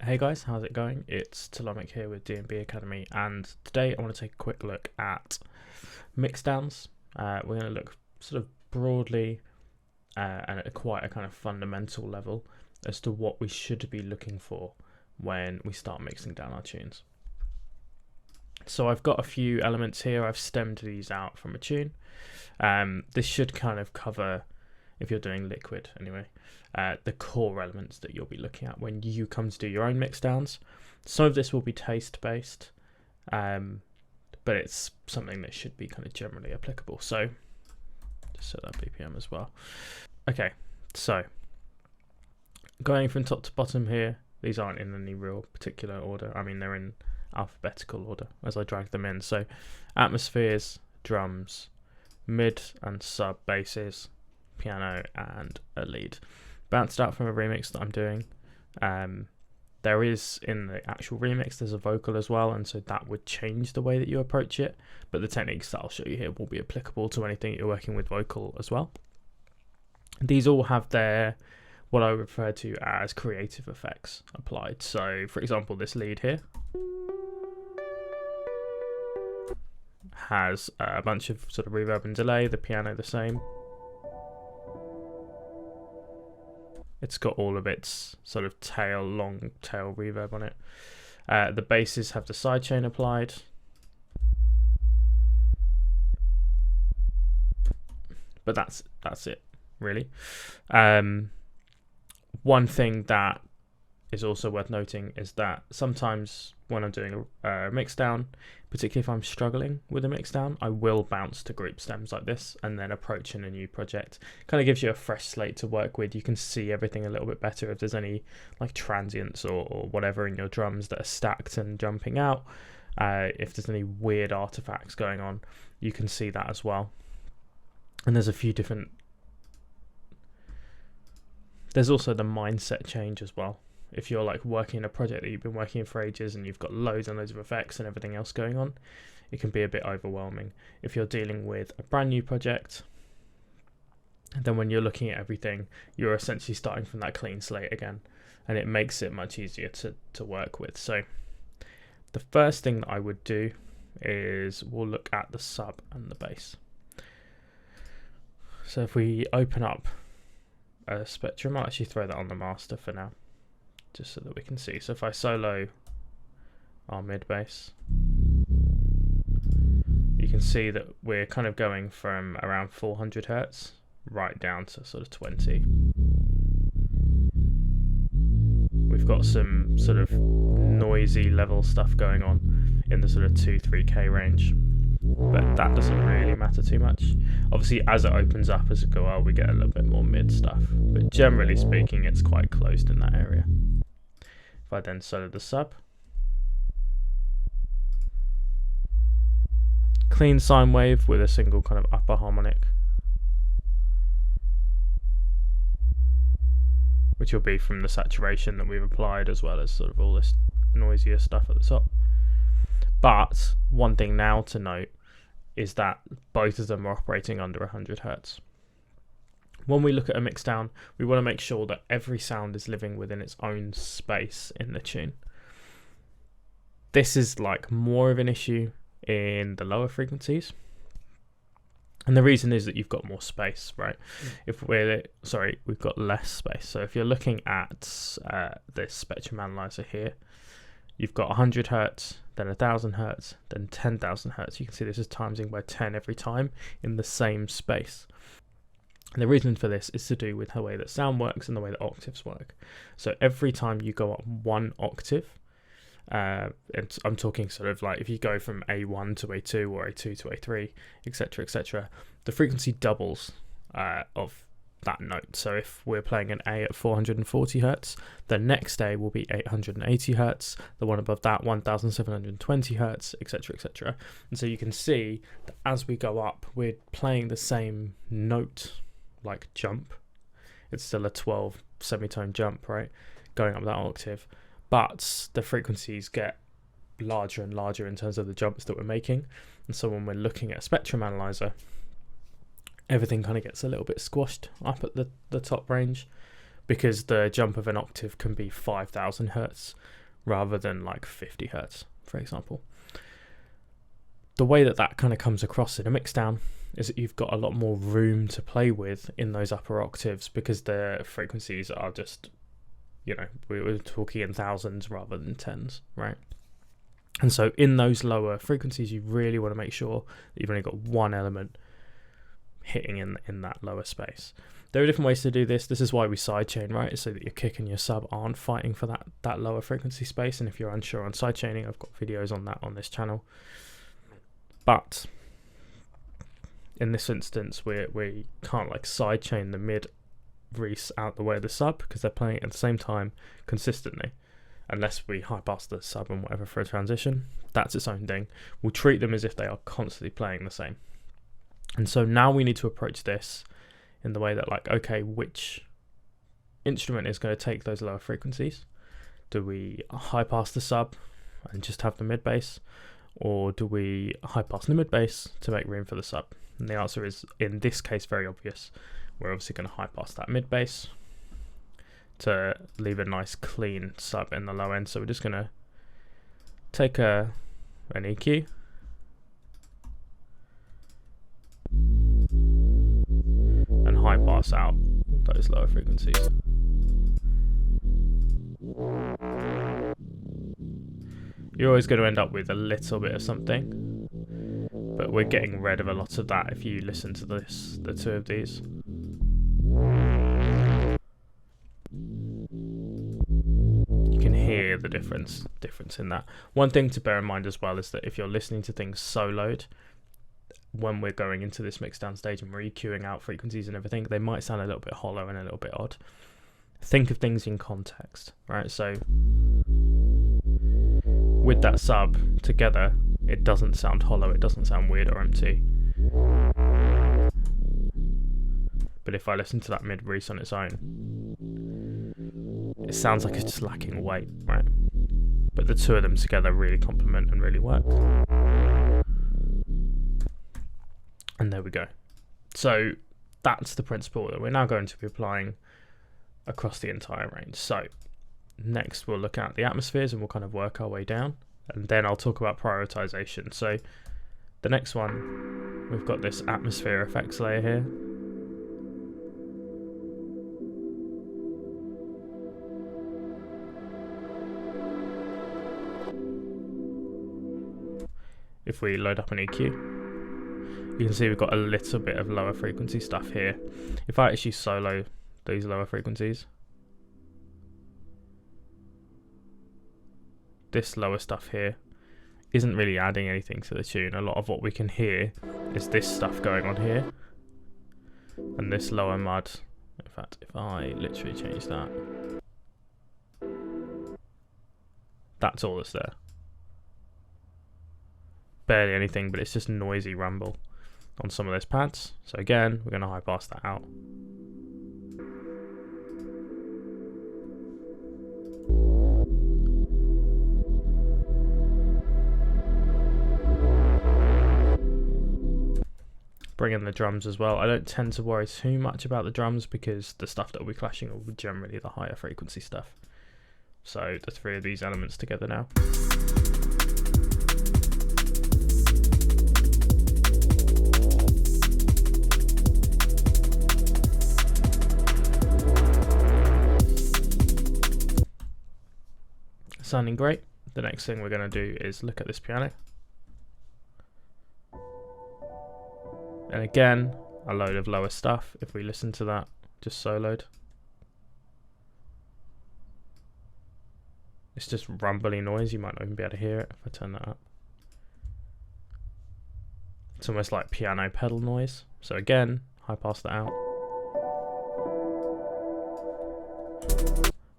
Hey guys, how's it going? It's Talomic here with DNB Academy, and today I want to take a quick look at mixdowns. We're going to look sort of broadly and at quite a kind of fundamental level as to what we should be looking for when we start mixing down our tunes. So I've got a few elements here. I've stemmed these out from a tune. This should kind of cover, if you're doing liquid anyway, the core elements that you'll be looking at when you come to do your own mixdowns. Some of this will be taste based, but it's something that should be kind of generally applicable. So just set that BPM as well. Okay, so going from top to bottom here, these aren't in any real particular order. I mean, they're in alphabetical order as I drag them in. So atmospheres, drums, mid and sub basses, piano and a lead. Bounced out from a remix that I'm doing. There is, in the actual remix, there's a vocal as well, and so that would change the way that you approach it, but the techniques that I'll show you here will be applicable to anything you're working with vocal as well. These all have their, what I refer to as creative effects applied. So for example, this lead here has a bunch of sort of reverb and delay, the piano the same. It's got all of its sort of long tail reverb on it. The basses have the sidechain applied. But that's it, really. One thing that is also worth noting is that sometimes when I'm doing a mixdown, particularly if I'm struggling with a mixdown, I will bounce to group stems like this and then approach in a new project. Kind of gives you a fresh slate to work with. You can see everything a little bit better if there's any like transients or whatever in your drums that are stacked and jumping out. If there's any weird artifacts going on, you can see that as well. And there's a few different... There's also the mindset change as well. If you're like working in a project that you've been working in for ages and you've got loads and loads of effects and everything else going on, it can be a bit overwhelming. If you're dealing with a brand new project, then when you're looking at everything, you're essentially starting from that clean slate again, and it makes it much easier to work with. So the first thing that I would do is we'll look at the sub and the bass. So if we open up a Spectrum, I'll actually throw that on the master for now, just so that we can see. So if I solo our mid bass, you can see that we're kind of going from around 400 hertz right down to sort of 20. We've got some sort of noisy level stuff going on in the sort of 2-3k range, but that doesn't really matter too much. Obviously, as it opens up as it goes out, we get a little bit more mid stuff, but generally speaking, it's quite closed in that area. If I then solo the sub, clean sine wave with a single kind of upper harmonic, which will be from the saturation that we've applied, as well as sort of all this noisier stuff at the top. But one thing now to note is that both of them are operating under 100 hertz. When we look at a mixdown, we want to make sure that every sound is living within its own space in the tune. This is like more of an issue in the lower frequencies. And the reason is that you've got more space, right? We've got less space. So if you're looking at this spectrum analyzer here, you've got 100 hertz, then 1000 hertz, then 10,000 hertz. You can see this is timesing by 10 every time in the same space. And the reason for this is to do with the way that sound works and the way that octaves work. So every time you go up one octave, and I'm talking sort of like if you go from A1 to A2 or A2 to A3, etc., etc., the frequency doubles of that note. So if we're playing an A at 440 hertz, the next A will be 880 hertz, the one above that 1720 hertz, etc., etc. And so you can see that as we go up, we're playing the same note, like jump. It's still a 12 semitone jump, right, going up that octave, but the frequencies get larger and larger in terms of the jumps that we're making. And so when we're looking at a spectrum analyzer, everything kind of gets a little bit squashed up at the top range, because the jump of an octave can be 5,000 hertz rather than like 50 hertz, for example. The way that kind of comes across in a mixdown is that you've got a lot more room to play with in those upper octaves, because the frequencies are just, we're talking in thousands rather than tens, right? And so in those lower frequencies, you really want to make sure that you've only got one element hitting in that lower space. There are different ways to do this. This is why we sidechain, right? So that your kick and your sub aren't fighting for that lower frequency space. And if you're unsure on sidechaining, I've got videos on that on this channel. But in this instance, we can't like sidechain the mid reese out the way of the sub, because they're playing at the same time consistently. Unless we high pass the sub and whatever for a transition, that's its own thing. We'll treat them as if they are constantly playing the same. And so now we need to approach this in the way that, like, okay, which instrument is going to take those lower frequencies? Do we high pass the sub and just have the mid bass, or do we high pass the mid bass to make room for the sub? And the answer is, in this case, very obvious. We're obviously going to high pass that mid bass to leave a nice clean sub in the low end. So we're just going to take an EQ and high pass out those lower frequencies. You're always going to end up with a little bit of something, but we're getting rid of a lot of that if you listen to the two of these. You can hear the difference in that. One thing to bear in mind as well is that if you're listening to things soloed, when we're going into this mixdown stage and we're EQing out frequencies and everything, they might sound a little bit hollow and a little bit odd. Think of things in context, right? So with that sub together, it doesn't sound hollow, it doesn't sound weird or empty. But if I listen to that mid reese on its own, it sounds like it's just lacking weight, right? But the two of them together really complement and really work. And there we go. So that's the principle that we're now going to be applying across the entire range. So next we'll look at the atmospheres and we'll kind of work our way down, and then I'll talk about prioritization. So the next one, we've got this atmosphere effects layer here. If we load up an EQ, you can see we've got a little bit of lower frequency stuff here. If I actually solo these lower frequencies, this lower stuff here isn't really adding anything to the tune. A lot of what we can hear is this stuff going on here and this lower mud. In fact, if I literally change that, that's all that's there. Barely anything, but it's just noisy rumble on some of those pads. So again, we're going to high pass that out. Bring in the drums as well. I don't tend to worry too much about the drums because the stuff that will be clashing will be generally the higher frequency stuff. So the three of these elements together now. Sounding great. The next thing we're going to do is look at this piano. And again, a load of lower stuff. If we listen to that, just soloed, it's just rumbly noise. You might not even be able to hear it if I turn that up. It's almost like piano pedal noise. So again, high pass that out.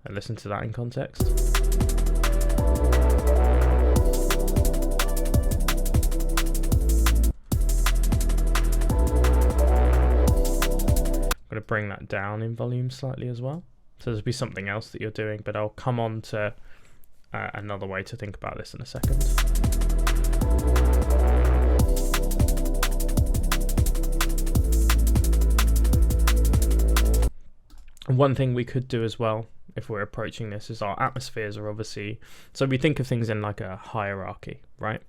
And listen to that in context. I'm going to bring that down in volume slightly as well. So there'll be something else that you're doing, but I'll come on to another way to think about this in a second. And one thing we could do as well, if we're approaching this, is our atmospheres are obviously, so we think of things in like a hierarchy, right?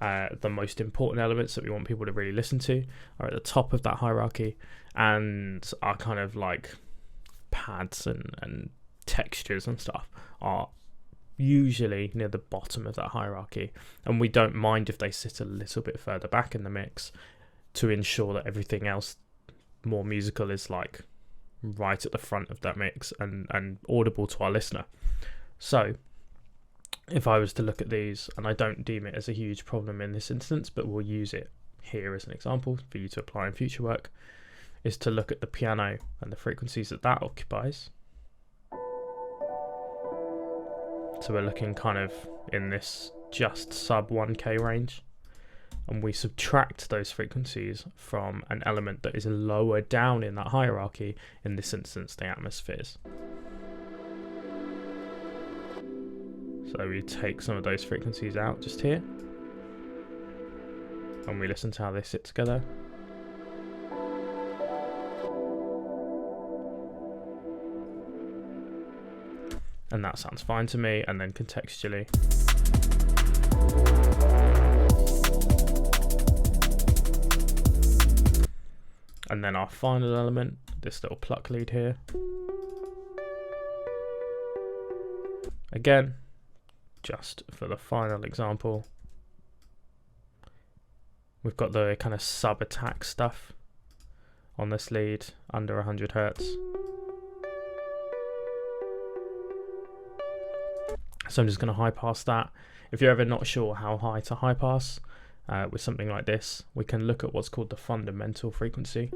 The most important elements that we want people to really listen to are at the top of that hierarchy, and our kind of like pads and textures and stuff are usually near the bottom of that hierarchy, and we don't mind if they sit a little bit further back in the mix to ensure that everything else more musical is like right at the front of that mix and audible to our listener. So if I was to look at these, and I don't deem it as a huge problem in this instance, but we'll use it here as an example for you to apply in future work, is to look at the piano and the frequencies that occupies. So we're looking kind of in this just sub 1k range, and we subtract those frequencies from an element that is lower down in that hierarchy, in this instance the atmospheres. So we take some of those frequencies out just here, and we listen to how they sit together. And that sounds fine to me. And then contextually, and then our final element, this little pluck lead here. Again, just for the final example, we've got the kind of sub-attack stuff on this lead under 100 Hertz. So I'm just going to high pass that. If you're ever not sure how high to high pass with something like this, we can look at what's called the fundamental frequency,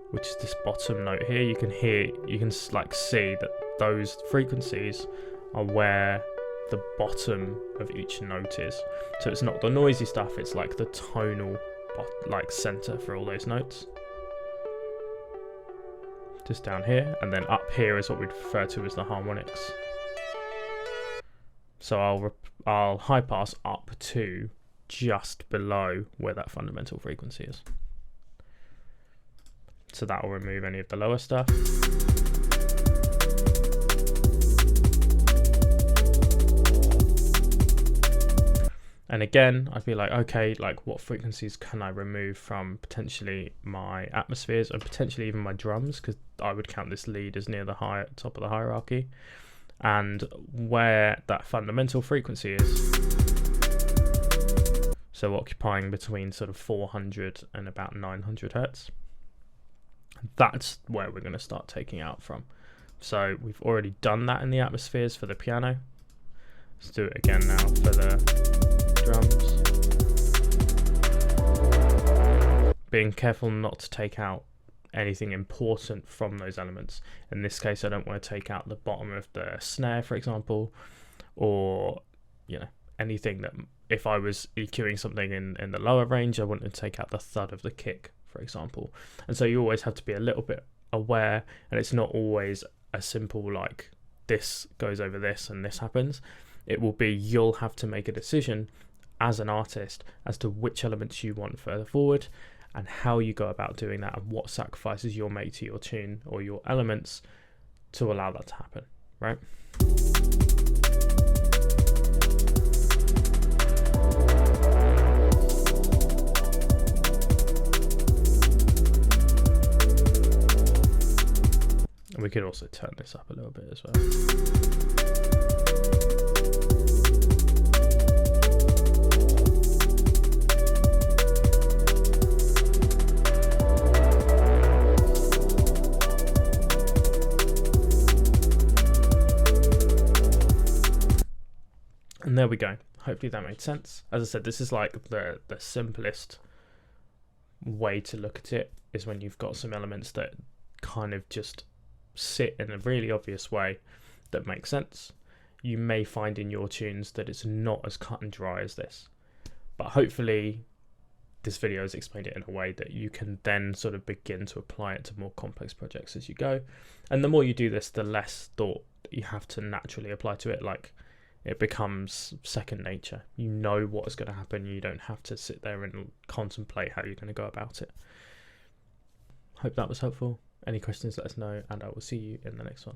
which is this bottom note here. You can like see that those frequencies are where the bottom of each note is. So it's not the noisy stuff, it's like the tonal like center for all those notes. Just down here, and then up here is what we'd refer to as the harmonics. So I'll high pass up to just below where that fundamental frequency is. So that will remove any of the lower stuff. And again, I'd be like, okay, like what frequencies can I remove from potentially my atmospheres and potentially even my drums, because I would count this lead as near the top of the hierarchy. And where that fundamental frequency is, so occupying between sort of 400 and about 900 Hertz, that's where we're going to start taking out from. So we've already done that in the atmospheres for the piano. Let's do it again now for the drums. Being careful not to take out anything important from those elements. In this case, I don't want to take out the bottom of the snare, for example, or anything that, if I was EQing something in the lower range, I wanted to take out the thud of the kick, for example. And so you always have to be a little bit aware, and it's not always a simple like this goes over this and this happens. It will be, you'll have to make a decision as an artist as to which elements you want further forward, and how you go about doing that, and what sacrifices you'll make to your tune or your elements to allow that to happen, right? And we could also turn this up a little bit as well. And there we go. Hopefully that made sense. As I said, this is like the simplest way to look at it, is when you've got some elements that kind of just sit in a really obvious way that makes sense. You may find in your tunes that it's not as cut and dry as this, but hopefully this video has explained it in a way that you can then sort of begin to apply it to more complex projects as you go. And the more you do this, the less thought you have to naturally apply to it. Like, it becomes second nature. You know what is going to happen. You don't have to sit there and contemplate how you're going to go about it. Hope that was helpful. Any questions, let us know, and I will see you in the next one.